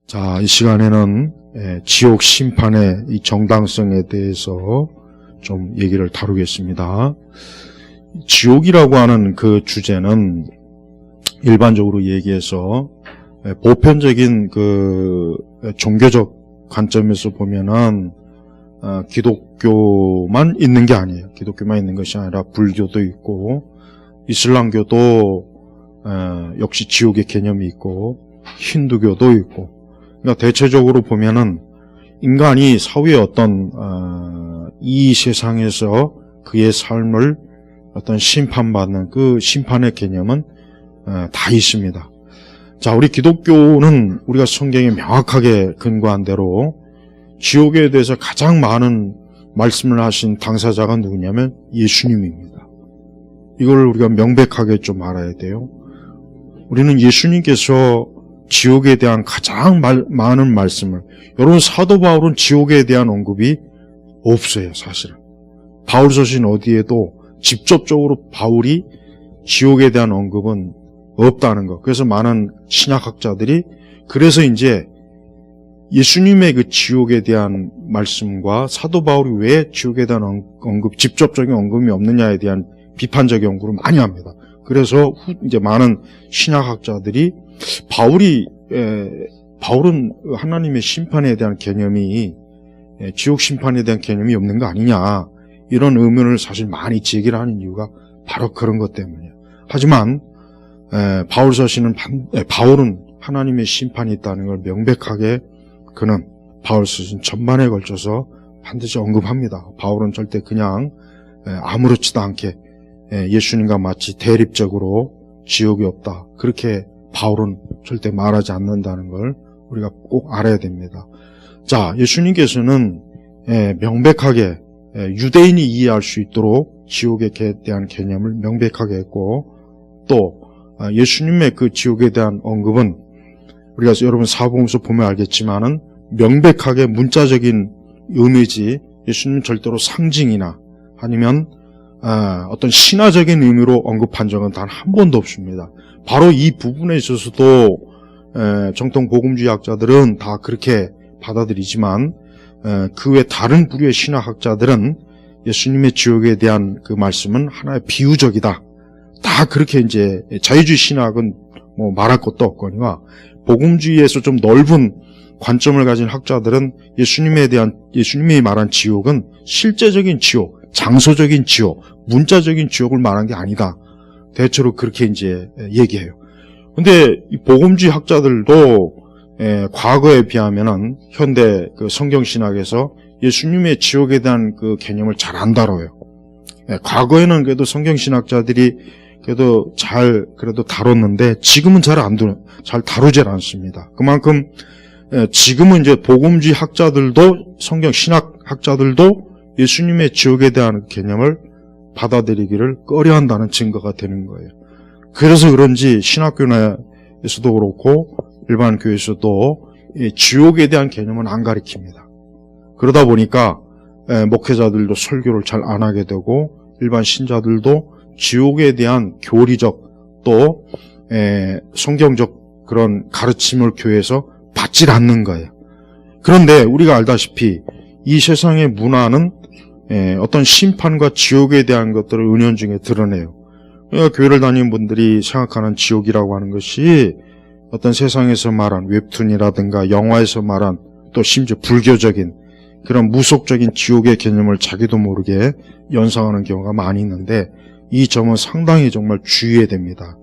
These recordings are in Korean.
자, 이 시간에는 지옥 심판의 이 정당성에 대해서 좀 얘기를 다루겠습니다. 지옥이라고 하는 그 주제는 일반적으로 얘기해서 보편적인 그 종교적 관점에서 보면은 기독교만 있는 게 아니에요. 기독교만 있는 것이 아니라 불교도 있고 이슬람교도 역시 지옥의 개념이 있고 힌두교도 있고, 그러니까 대체적으로 보면은 인간이 사후에 어떤 이 세상에서 그의 삶을 어떤 심판받는 그 심판의 개념은 다 있습니다. 자, 우리 기독교는 우리가 성경에 명확하게 근거한 대로 지옥에 대해서 가장 많은 말씀을 하신 당사자가 누구냐면 예수님입니다. 이걸 우리가 명백하게 좀 알아야 돼요. 우리는 예수님께서 지옥에 대한 가장 많은 말씀을, 여러분 사도 바울은 지옥에 대한 언급이 없어요. 사실은 바울서신 어디에도 직접적으로 바울이 지옥에 대한 언급은 없다는 것. 그래서 많은 신약학자들이 그래서 이제 예수님의 그 지옥에 대한 말씀과 사도 바울이 왜 지옥에 대한 언급, 직접적인 언급이 없느냐에 대한 비판적 연구를 많이 합니다. 그래서 이제 많은 신약학자들이 바울은 하나님의 심판에 대한 개념이, 지옥 심판에 대한 개념이 없는 거 아니냐, 이런 의문을 사실 많이 제기를 하는 이유가 바로 그런 것 때문이에요. 하지만 바울은 하나님의 심판이 있다는 걸 명백하게 그는 바울서신 전반에 걸쳐서 반드시 언급합니다. 바울은 절대 그냥 아무렇지도 않게 예수님과 마치 대립적으로 지옥이 없다, 그렇게 바울은 절대 말하지 않는다는 걸 우리가 꼭 알아야 됩니다. 자, 예수님께서는 명백하게 유대인이 이해할 수 있도록 지옥에 대한 개념을 명백하게 했고, 또 예수님의 그 지옥에 대한 언급은 우리가 여러분 사복음서 보면 알겠지만은 명백하게 문자적인 의미지, 예수님은 절대로 상징이나 아니면 어떤 신화적인 의미로 언급한 적은 단 한 번도 없습니다. 바로 이 부분에 있어서도 정통 복음주의 학자들은 다 그렇게 받아들이지만 그 외 다른 부류의 신화학자들은 예수님의 지옥에 대한 그 말씀은 하나의 비유적이다, 다 그렇게 이제 자유주의 신학은 뭐 말할 것도 없거니와 복음주의에서 좀 넓은 관점을 가진 학자들은 예수님이 말한 지옥은 실제적인 지옥, 장소적인 지옥, 문자적인 지옥을 말한 게 아니다, 대체로 그렇게 이제 얘기해요. 근데 이 복음주의 학자들도 과거에 비하면은 현대 그 성경신학에서 예수님의 지옥에 대한 그 개념을 잘 안 다뤄요. 과거에는 그래도 성경신학자들이 그래도 그래도 다뤘는데 지금은 잘 다루질 않습니다. 그만큼 지금은 이제 복음주의 학자들도, 성경신학 학자들도 예수님의 지옥에 대한 개념을 받아들이기를 꺼려한다는 증거가 되는 거예요. 그래서 그런지 신학교에서도 그렇고 일반 교회에서도 지옥에 대한 개념은 안 가르칩니다. 그러다 보니까 목회자들도 설교를 잘 안 하게 되고 일반 신자들도 지옥에 대한 교리적 또 성경적 그런 가르침을 교회에서 받질 않는 거예요. 그런데 우리가 알다시피 이 세상의 문화는 어떤 심판과 지옥에 대한 것들을 은연중에 드러내요. 그러니까 교회를 다니는 분들이 생각하는 지옥이라고 하는 것이 어떤 세상에서 말한 웹툰이라든가 영화에서 말한, 또 심지어 불교적인 그런 무속적인 지옥의 개념을 자기도 모르게 연상하는 경우가 많이 있는데, 이 점은 상당히 정말 주의해야 됩니다.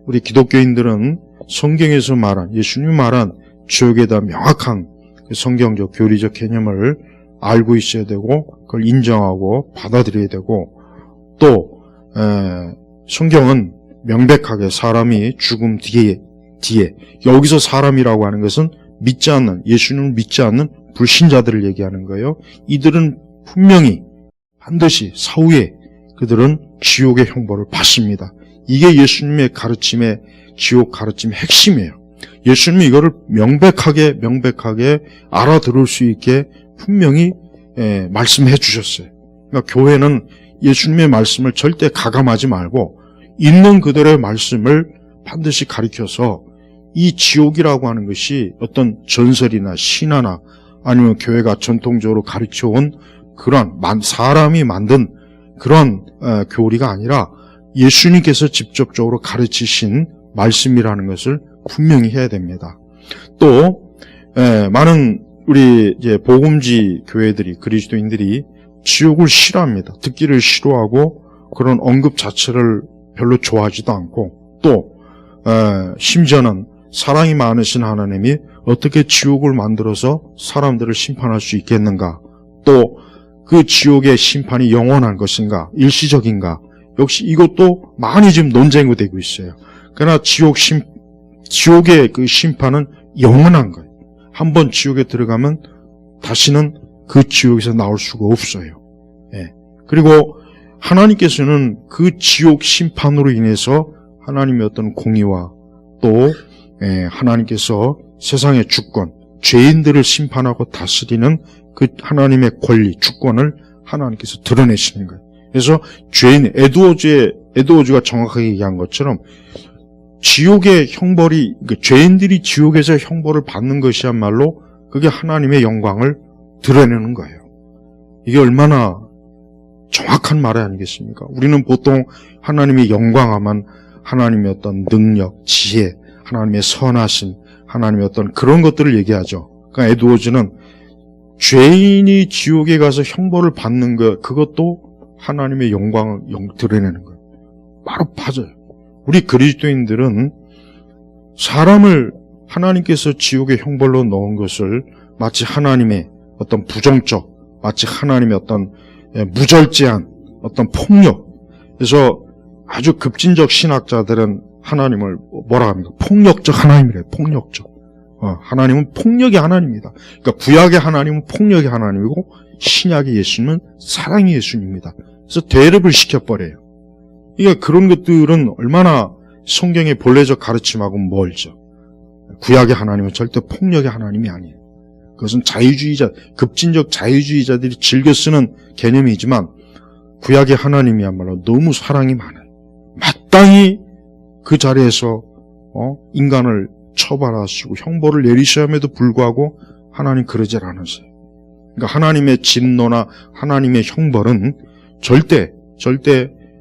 우리 기독교인들은 성경에서 말한, 예수님이 말한 지옥에 대한 명확한 성경적 교리적 개념을 알고 있어야 되고 그걸 인정하고 받아들여야 되고, 또 성경은 명백하게 사람이 죽음 뒤에 여기서 사람이라고 하는 것은 믿지 않는, 예수님을 믿지 않는 불신자들을 얘기하는 거예요. 이들은 분명히 반드시 사후에 그들은 지옥의 형벌을 받습니다. 이게 예수님의 가르침의, 지옥 가르침의 핵심이에요. 예수님이 이거를 명백하게 알아들을 수 있게 분명히 말씀해 주셨어요. 그러니까 교회는 예수님의 말씀을 절대 가감하지 말고 있는 그들의 말씀을 반드시 가리켜서 이 지옥이라고 하는 것이 어떤 전설이나 신화나 아니면 교회가 전통적으로 가르쳐온 그런 사람이 만든 그런 교리가 아니라 예수님께서 직접적으로 가르치신 말씀이라는 것을 분명히 해야 됩니다. 또 많은 우리 이제 복음지 교회들이, 그리스도인들이 지옥을 싫어합니다. 듣기를 싫어하고 그런 언급 자체를 별로 좋아하지도 않고, 또 심지어는 사랑이 많으신 하나님이 어떻게 지옥을 만들어서 사람들을 심판할 수 있겠는가, 또 그 지옥의 심판이 영원한 것인가, 일시적인가, 역시 이것도 많이 지금 논쟁이 되고 있어요. 그러나 지옥의 그 심판은 영원한 거예요. 한번 지옥에 들어가면 다시는 그 지옥에서 나올 수가 없어요. 예. 그리고 하나님께서는 그 지옥 심판으로 인해서 하나님의 어떤 공의와 또 하나님께서 세상의 주권, 죄인들을 심판하고 다스리는 그 하나님의 권리, 주권을 하나님께서 드러내시는 거예요. 그래서 죄인, 에드워즈가 정확하게 얘기한 것처럼 지옥의 형벌이, 죄인들이 지옥에서 형벌을 받는 것이야말로 그게 하나님의 영광을 드러내는 거예요. 이게 얼마나 정확한 말 아니겠습니까? 우리는 보통 하나님의 영광하면 하나님의 어떤 능력, 지혜, 하나님의 선하심, 하나님의 어떤 그런 것들을 얘기하죠. 그러니까 에드워즈는 죄인이 지옥에 가서 형벌을 받는 것, 그것도 하나님의 영광을 드러내는 거예요. 바로 맞아요. 우리 그리스도인들은 사람을 하나님께서 지옥의 형벌로 넣은 것을 마치 하나님의 어떤 부정적, 마치 하나님의 어떤 무절제한 어떤 폭력, 그래서 아주 급진적 신학자들은 하나님을 뭐라 합니까? 폭력적 하나님이래요. 폭력적. 하나님은 폭력의 하나님입니다. 그러니까 구약의 하나님은 폭력의 하나님이고 신약의 예수님은 사랑의 예수님입니다. 그래서 대립을 시켜버려요. 그러니까 그런 것들은 얼마나 성경의 본래적 가르침하고 멀죠. 구약의 하나님은 절대 폭력의 하나님이 아니에요. 그것은 자유주의자, 급진적 자유주의자들이 즐겨 쓰는 개념이지만 구약의 하나님이야말로 너무 사랑이 많아요. 마땅히 그 자리에서 인간을 처벌하시고 형벌을 내리셔야함에도 불구하고 하나님 그러질 않으세요. 그러니까 하나님의 진노나 하나님의 형벌은 절대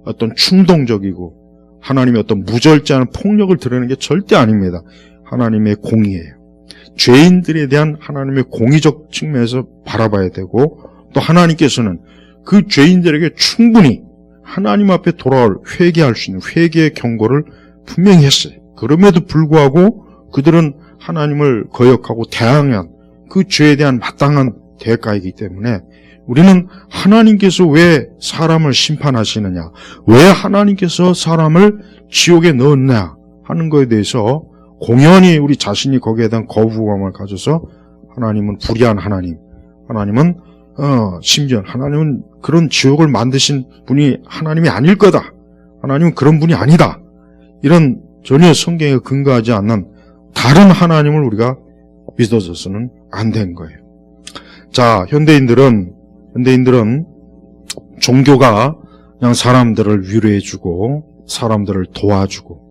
어떤 충동적이고 하나님의 어떤 무절제한 폭력을 드러내는 게 절대 아닙니다. 하나님의 공의예요. 죄인들에 대한 하나님의 공의적 측면에서 바라봐야 되고, 또 하나님께서는 그 죄인들에게 충분히 하나님 앞에 돌아올 회개할 수 있는 회개의 경고를 분명히 했어요. 그럼에도 불구하고 그들은 하나님을 거역하고 대항한 그 죄에 대한 마땅한 대가이기 때문에 우리는 하나님께서 왜 사람을 심판하시느냐, 왜 하나님께서 사람을 지옥에 넣었냐 하는 것에 대해서 공연히 우리 자신이 거기에 대한 거부감을 가져서 하나님은 불의한 하나님, 하나님은 심지어 하나님은 그런 지옥을 만드신 분이 하나님이 아닐 거다, 하나님은 그런 분이 아니다, 이런 전혀 성경에 근거하지 않는 다른 하나님을 우리가 믿어서는 안 된 거예요. 자, 현대인들은 종교가 그냥 사람들을 위로해주고 사람들을 도와주고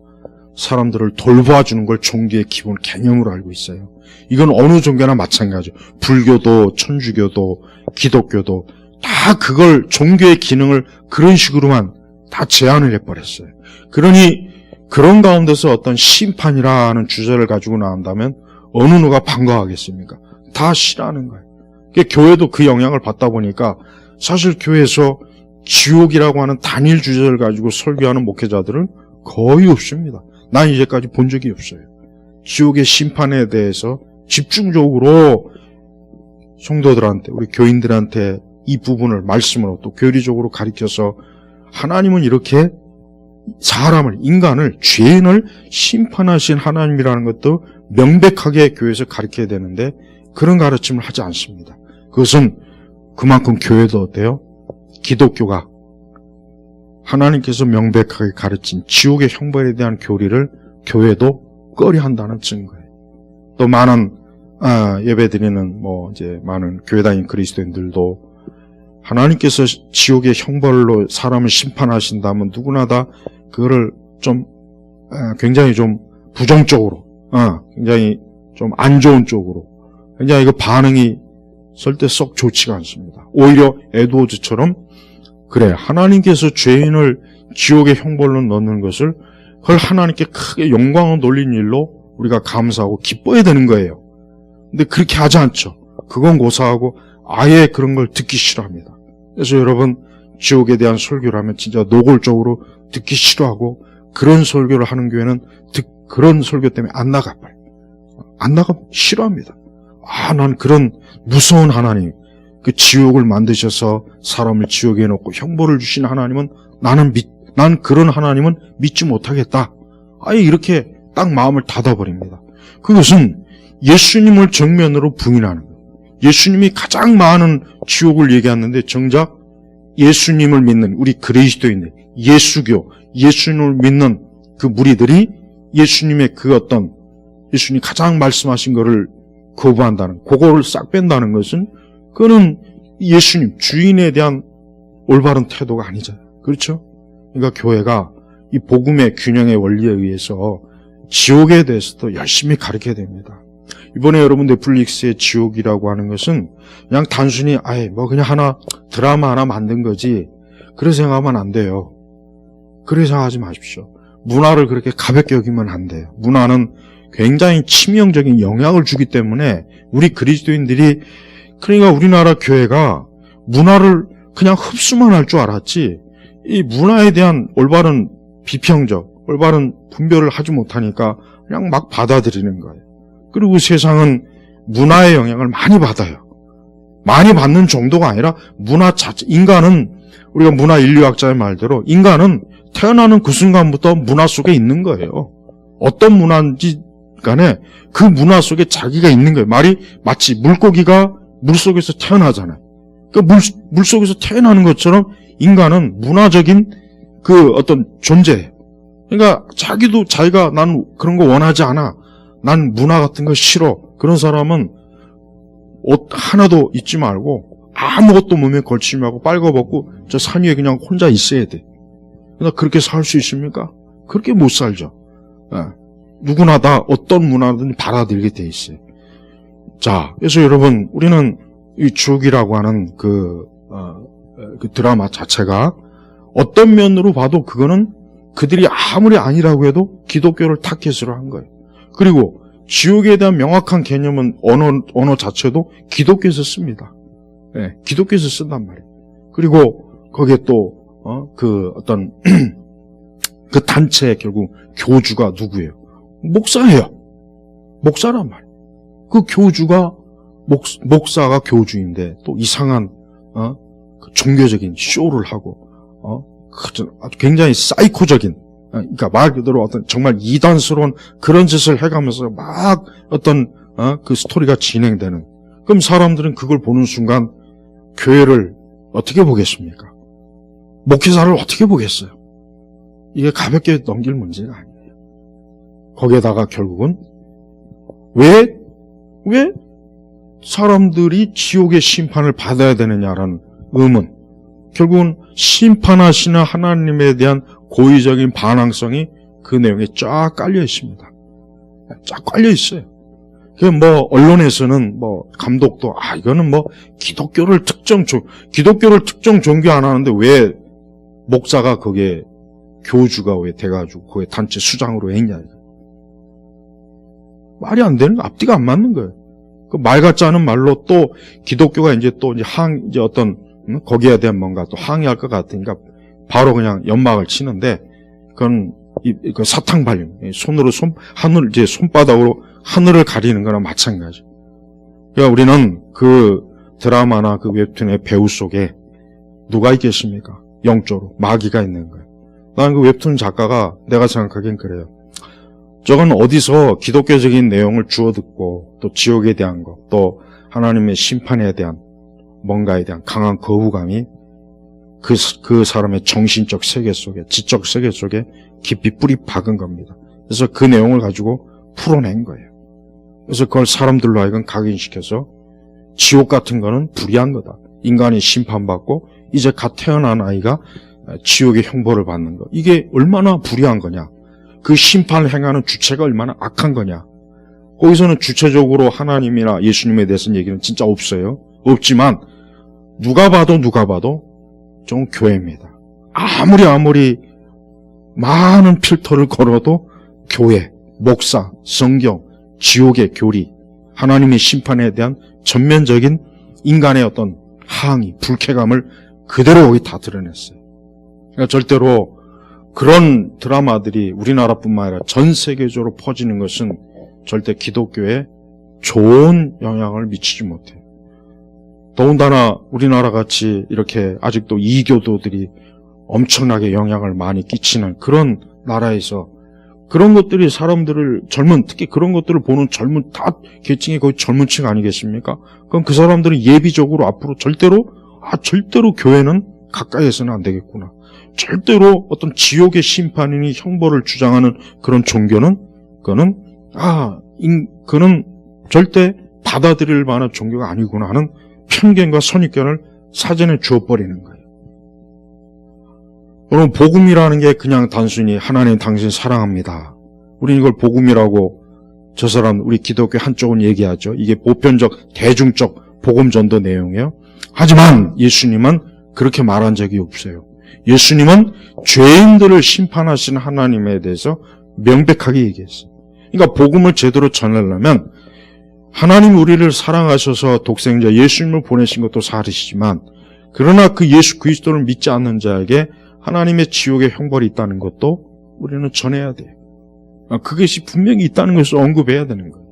사람들을 돌봐주는 걸 종교의 기본 개념으로 알고 있어요. 이건 어느 종교나 마찬가지죠. 불교도, 천주교도, 기독교도 다 그걸, 종교의 기능을 그런 식으로만 다 제한을 해버렸어요. 그러니 그런 가운데서 어떤 심판이라는 주제를 가지고 나온다면 어느 누가 반가워하겠습니까? 다 싫어하는 거예요. 교회도 그 영향을 받다 보니까 사실 교회에서 지옥이라고 하는 단일 주제를 가지고 설교하는 목회자들은 거의 없습니다. 난 이제까지 본 적이 없어요. 지옥의 심판에 대해서 집중적으로 성도들한테, 우리 교인들한테 이 부분을 말씀으로 또 교리적으로 가르쳐서 하나님은 이렇게 사람을, 인간을, 죄인을 심판하신 하나님이라는 것도 명백하게 교회에서 가르쳐야 되는데 그런 가르침을 하지 않습니다. 그것은 그만큼 교회도 어때요? 기독교가 하나님께서 명백하게 가르친 지옥의 형벌에 대한 교리를 교회도 꺼려한다는 증거예요. 또 많은 예배드리는 이제 많은 교회 다니는 그리스도인들도 하나님께서 지옥의 형벌로 사람을 심판하신다면 누구나 다 그거를 좀 굉장히 좀 부정적으로 굉장히 좀 안 좋은 쪽으로 굉장히 그 반응이 절대 썩 좋지가 않습니다. 오히려 에드워즈처럼 그래 하나님께서 죄인을 지옥의 형벌로 넣는 것을 그걸 하나님께 크게 영광을 돌린 일로 우리가 감사하고 기뻐야 되는 거예요. 근데 그렇게 하지 않죠. 그건 고사하고 아예 그런 걸 듣기 싫어합니다. 그래서 여러분 지옥에 대한 설교를 하면 진짜 노골적으로 듣기 싫어하고 그런 설교를 하는 교회는 그런 설교 때문에 안 나가봐요. 안 나가면 싫어합니다. 난 그런 무서운 하나님, 그 지옥을 만드셔서 사람을 지옥에 놓고 형벌을 주신 하나님은 난 그런 하나님은 믿지 못하겠다. 아예 이렇게 딱 마음을 닫아버립니다. 그것은 예수님을 정면으로 부인하는 거예요. 예수님이 가장 많은 지옥을 얘기하는데 정작 예수님을 믿는 우리 그리스도인들, 예수교, 예수님을 믿는 그 무리들이 예수님의 그 어떤 예수님이 가장 말씀하신 거를 거부한다는, 그거를 싹 뺀다는 것은 그거는 예수님, 주인에 대한 올바른 태도가 아니잖아요. 그렇죠? 그러니까 교회가 이 복음의 균형의 원리에 의해서 지옥에 대해서도 열심히 가르쳐야 됩니다. 이번에 여러분 넷플릭스의 지옥이라고 하는 것은 그냥 단순히 그냥 드라마 하나 만든 거지 그렇게 생각하면 안 돼요. 그렇게 생각하지 마십시오. 문화를 그렇게 가볍게 여기면 안 돼요. 문화는 굉장히 치명적인 영향을 주기 때문에 우리 그리스도인들이, 그러니까 우리나라 교회가 문화를 그냥 흡수만 할 줄 알았지 이 문화에 대한 올바른 비평적, 올바른 분별을 하지 못하니까 그냥 막 받아들이는 거예요. 그리고 세상은 문화의 영향을 많이 받아요. 많이 받는 정도가 아니라 문화 자체, 인간은 우리가 문화 인류학자의 말대로 인간은 태어나는 그 순간부터 문화 속에 있는 거예요. 어떤 문화인지 간에 그 문화 속에 자기가 있는 거예요. 마치 물고기가 물속에서 태어나잖아요. 그러니까 물속에서 태어나는 것처럼 인간은 문화적인 그 어떤 존재예요. 그러니까 자기가 난 그런 거 원하지 않아. 난 문화 같은 거 싫어. 그런 사람은 옷 하나도 입지 말고 아무것도 몸에 걸치지 말고 빨가벗고 저 산 위에 그냥 혼자 있어야 돼. 그러나 그렇게 살 수 있습니까? 그렇게 못 살죠. 누구나 다 어떤 문화든지 받아들이게 돼 있어요. 자, 그래서 여러분 우리는 이 지옥이라고 하는 그 드라마 자체가 어떤 면으로 봐도 그거는 그들이 아무리 아니라고 해도 기독교를 타겟으로 한 거예요. 그리고 지옥에 대한 명확한 개념은 언어 자체도 기독교에서 씁니다. 기독교에서 쓴단 말이에요. 그리고 거기에 또 그 어떤 그 단체의 결국 교주가 누구예요? 목사예요. 목사란 말이에요. 그 교주가 목사가 교주인데 또 이상한 그 종교적인 쇼를 하고 아주 굉장히 사이코적인, 그러니까 말 그대로 어떤 정말 이단스러운 그런 짓을 해가면서 막 어떤 그 스토리가 진행되는. 그럼 사람들은 그걸 보는 순간 교회를 어떻게 보겠습니까? 목회자를 어떻게 보겠어요? 이게 가볍게 넘길 문제가 아니에요. 거기에다가 결국은 왜 사람들이 지옥의 심판을 받아야 되느냐라는 의문, 결국은 심판하시는 하나님에 대한 고의적인 반항성이 그 내용에 쫙 깔려 있습니다. 쫙 깔려 있어요. 그 언론에서는 감독도 이거는 기독교를 특정 종교 안 하는데 왜 목사가 거기에 교주가 왜 돼가지고 거기 단체 수장으로 했냐. 말이 안 되는 거, 앞뒤가 안 맞는 거예요. 그 말 같지 않은 말로 또 기독교가 이제 어떤 거기에 대한 뭔가 또 항의할 것 같으니까 바로 그냥 연막을 치는데 그건 사탕 발림, 손바닥으로 하늘을 가리는 거랑 마찬가지. 그러니까 우리는 그 드라마나 그 웹툰의 배우 속에 누가 있겠습니까? 영적으로 마귀가 있는 거예요. 나는 그 웹툰 작가가 내가 생각하기엔 그래요. 저건 어디서 기독교적인 내용을 주워 듣고 또 지옥에 대한 것, 또 하나님의 심판에 대한 뭔가에 대한 강한 거부감이 그 사람의 정신적 세계 속에, 지적 세계 속에 깊이 뿌리 박은 겁니다. 그래서 그 내용을 가지고 풀어낸 거예요. 그래서 그걸 사람들로 하여금 각인시켜서 지옥 같은 거는 불의한 거다. 인간이 심판받고 이제 갓 태어난 아이가 지옥의 형벌을 받는 거. 이게 얼마나 불의한 거냐. 그 심판을 행하는 주체가 얼마나 악한 거냐. 거기서는 주체적으로 하나님이나 예수님에 대해서는 얘기는 진짜 없어요. 없지만 누가 봐도 좀 교회입니다. 아무리 많은 필터를 걸어도 교회, 목사, 성경, 지옥의 교리, 하나님의 심판에 대한 전면적인 인간의 어떤 항의, 불쾌감을 그대로 여기 다 드러냈어요. 그러니까 절대로 그런 드라마들이 우리나라뿐만 아니라 전 세계적으로 퍼지는 것은 절대 기독교에 좋은 영향을 미치지 못해요. 더군다나 우리나라 같이 이렇게 아직도 이교도들이 엄청나게 영향을 많이 끼치는 그런 나라에서 그런 것들이 사람들을 특히 그런 것들을 보는 젊은 다 계층이 거의 젊은 층 아니겠습니까? 그럼 그 사람들은 예비적으로 앞으로 절대로 교회는 가까이에서는 안 되겠구나. 절대로 어떤 지옥의 심판이니 형벌을 주장하는 그런 종교는 그는 절대 받아들일 만한 종교가 아니구나 하는 편견과 선입견을 사전에 주어버리는 거예요. 여러분, 복음이라는 게 그냥 단순히 하나님 당신 사랑합니다. 우리는 이걸 복음이라고 우리 기독교 한쪽은 얘기하죠. 이게 보편적, 대중적 복음 전도 내용이에요. 하지만 예수님은 그렇게 말한 적이 없어요. 예수님은 죄인들을 심판하시는 하나님에 대해서 명백하게 얘기했어요. 그러니까 복음을 제대로 전하려면 하나님 우리를 사랑하셔서 독생자 예수님을 보내신 것도 사실이지만 그러나 그 예수 그리스도를 믿지 않는 자에게 하나님의 지옥의 형벌이 있다는 것도 우리는 전해야 돼요. 그것이 분명히 있다는 것을 언급해야 되는 거예요.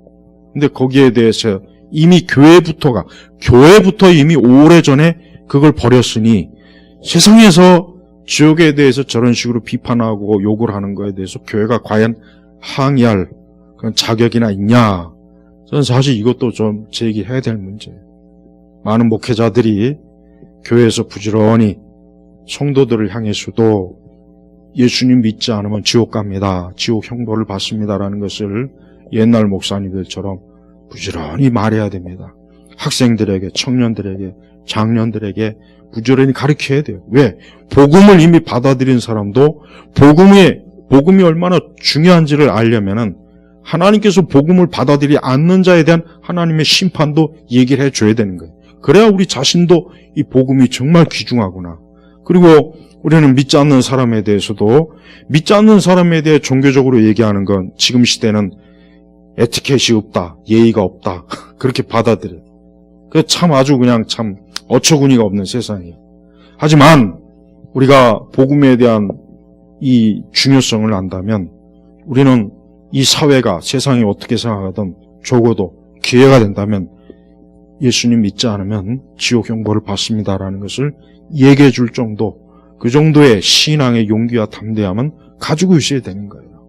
근데 거기에 대해서 이미 교회부터 이미 오래전에 그걸 버렸으니 세상에서 지옥에 대해서 저런 식으로 비판하고 욕을 하는 거에 대해서 교회가 과연 항의할 그런 자격이나 있냐? 저는 사실 이것도 좀 제기해야 될 문제예요. 많은 목회자들이 교회에서 부지런히 성도들을 향해서도 예수님 믿지 않으면 지옥 갑니다. 지옥 형벌을 받습니다라는 것을 옛날 목사님들처럼 부지런히 말해야 됩니다. 학생들에게, 청년들에게, 장년들에게 부지런히 가르쳐야 돼요. 왜? 복음을 이미 받아들인 사람도 복음이 얼마나 중요한지를 알려면은 하나님께서 복음을 받아들이지 않는 자에 대한 하나님의 심판도 얘기를 해줘야 되는 거예요. 그래야 우리 자신도 이 복음이 정말 귀중하구나. 그리고 우리는 믿지 않는 사람에 대해서도 믿지 않는 사람에 대해 종교적으로 얘기하는 건 지금 시대는 에티켓이 없다, 예의가 없다 그렇게 받아들여요. 그 참 아주 그냥 참 어처구니가 없는 세상이에요. 하지만 우리가 복음에 대한 이 중요성을 안다면 우리는 이 사회가 세상이 어떻게 생각하든 적어도 기회가 된다면 예수님 믿지 않으면 지옥 형벌을 받습니다라는 것을 얘기해 줄 정도, 그 정도의 신앙의 용기와 담대함은 가지고 있어야 되는 거예요.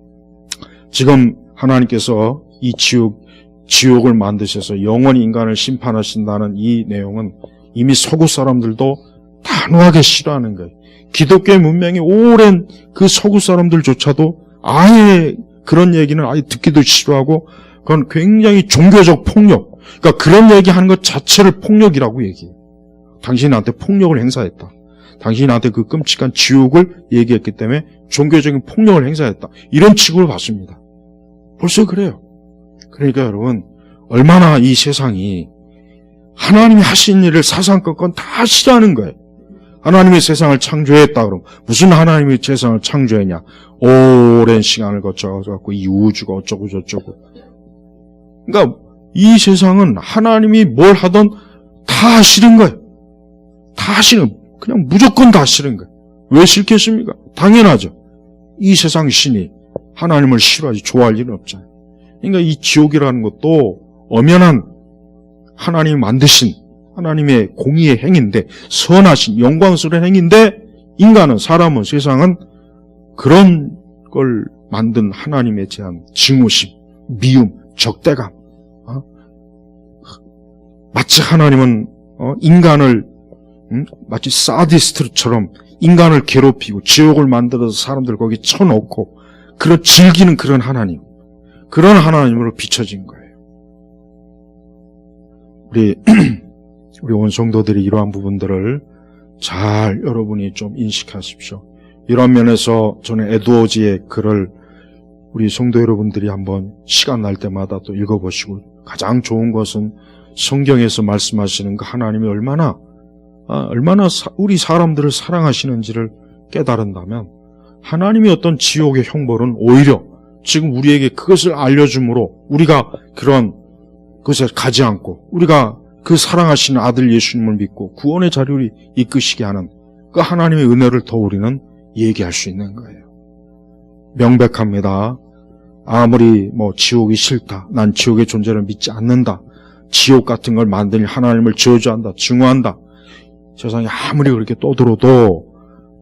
지금 하나님께서 이 지옥을 만드셔서 영원히 인간을 심판하신다는 이 내용은 이미 서구 사람들도 단호하게 싫어하는 거예요. 기독교의 문명이 오랜 그 서구 사람들조차도 아예 그런 얘기는 아예 듣기도 싫어하고 그건 굉장히 종교적 폭력, 그러니까 그런 얘기하는 것 자체를 폭력이라고 얘기해요. 당신이 나한테 폭력을 행사했다. 당신이 나한테 그 끔찍한 지옥을 얘기했기 때문에 종교적인 폭력을 행사했다. 이런 취급을 받습니다. 벌써 그래요. 그러니까 여러분, 얼마나 이 세상이 하나님이 하신 일을 사상건건 다 싫어하는 거예요. 하나님이 세상을 창조했다 그러면 무슨 하나님이 세상을 창조했냐? 오랜 시간을 거쳐갖고 이 우주가 어쩌고 저쩌고. 그러니까 이 세상은 하나님이 뭘 하든 다 싫은 거예요. 다 싫은, 그냥 무조건 다 싫은 거예요. 왜 싫겠습니까? 당연하죠. 이 세상 신이 하나님을 싫어하지 좋아할 일은 없잖아요. 그러니까 이 지옥이라는 것도 엄연한 하나님이 만드신 하나님의 공의의 행위인데, 선하신 영광스러운 행위인데, 사람은, 세상은 그런 걸 만든 하나님에 대한 증오심, 미움, 적대감. 마치 하나님은 인간을 마치 사디스트처럼 인간을 괴롭히고 지옥을 만들어서 사람들 거기 쳐놓고 즐기는 그런 하나님, 그런 하나님으로 비춰진 거예요. 우리 온 성도들이 이러한 부분들을 잘 여러분이 좀 인식하십시오. 이런 면에서 저는 에드워즈의 글을 우리 성도 여러분들이 한번 시간 날 때마다 또 읽어보시고, 가장 좋은 것은 성경에서 말씀하시는 그 하나님이 얼마나 우리 사람들을 사랑하시는지를 깨달은다면, 하나님의 어떤 지옥의 형벌은 오히려 지금 우리에게 그것을 알려줌으로 우리가 그런 것에 가지 않고, 우리가 그 사랑하시는 아들 예수님을 믿고 구원의 자리를 이끄시게 하는 그 하나님의 은혜를 더 우리는 얘기할 수 있는 거예요. 명백합니다. 아무리 지옥이 싫다, 난 지옥의 존재를 믿지 않는다, 지옥 같은 걸 만들 하나님을 저주한다, 증오한다, 세상에 아무리 그렇게 떠들어도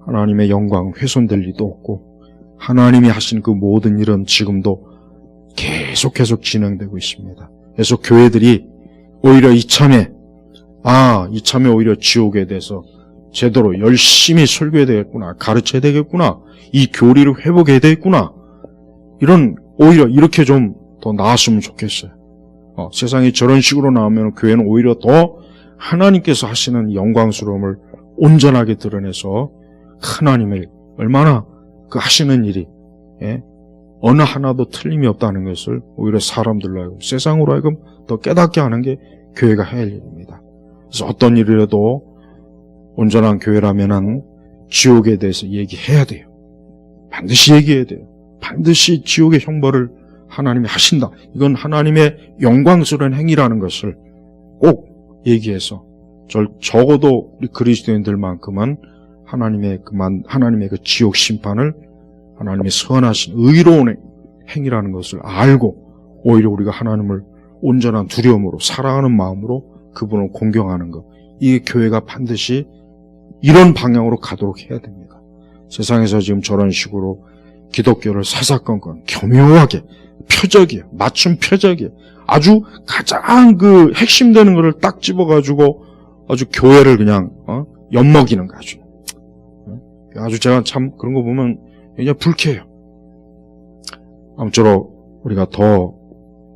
하나님의 영광 훼손될 리도 없고, 하나님이 하신 그 모든 일은 지금도 계속 진행되고 있습니다. 그래서 교회들이 오히려 이참에 오히려 지옥에 대해서 제대로 열심히 설교해야 되겠구나, 가르쳐야 되겠구나, 이 교리를 회복해야 되겠구나, 오히려 이렇게 좀 더 나았으면 좋겠어요. 세상이 저런 식으로 나오면 교회는 오히려 더 하나님께서 하시는 영광스러움을 온전하게 드러내서 하나님을 얼마나 그 하시는 일이 어느 하나도 틀림이 없다는 것을 오히려 사람들로 하여금, 세상으로 하여금 더 깨닫게 하는 게 교회가 해야 할 일입니다. 그래서 어떤 일이라도 온전한 교회라면은 지옥에 대해서 얘기해야 돼요. 반드시 얘기해야 돼요. 반드시 지옥의 형벌을 하나님이 하신다, 이건 하나님의 영광스러운 행위라는 것을 꼭 얘기해서 적어도 우리 그리스도인들만큼은 하나님의 그 지옥 심판을 하나님의 선하신 의로운 행위라는 것을 알고, 오히려 우리가 하나님을 온전한 두려움으로 사랑하는 마음으로 그분을 공경하는 것, 이 교회가 반드시 이런 방향으로 가도록 해야 됩니다. 세상에서 지금 저런 식으로 기독교를 사사건건 교묘하게 표적이에요. 맞춤 표적이에요. 아주 가장 그 핵심되는 것을 딱 집어가지고 아주 교회를 그냥 엿먹이는 거 아주 제가 참 그런 거 보면 그냥 불쾌해요. 아무쪼록 우리가 더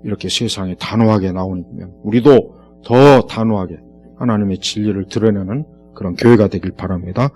이렇게 세상에 단호하게 나오면 우리도 더 단호하게 하나님의 진리를 드러내는 그런 교회가 되길 바랍니다.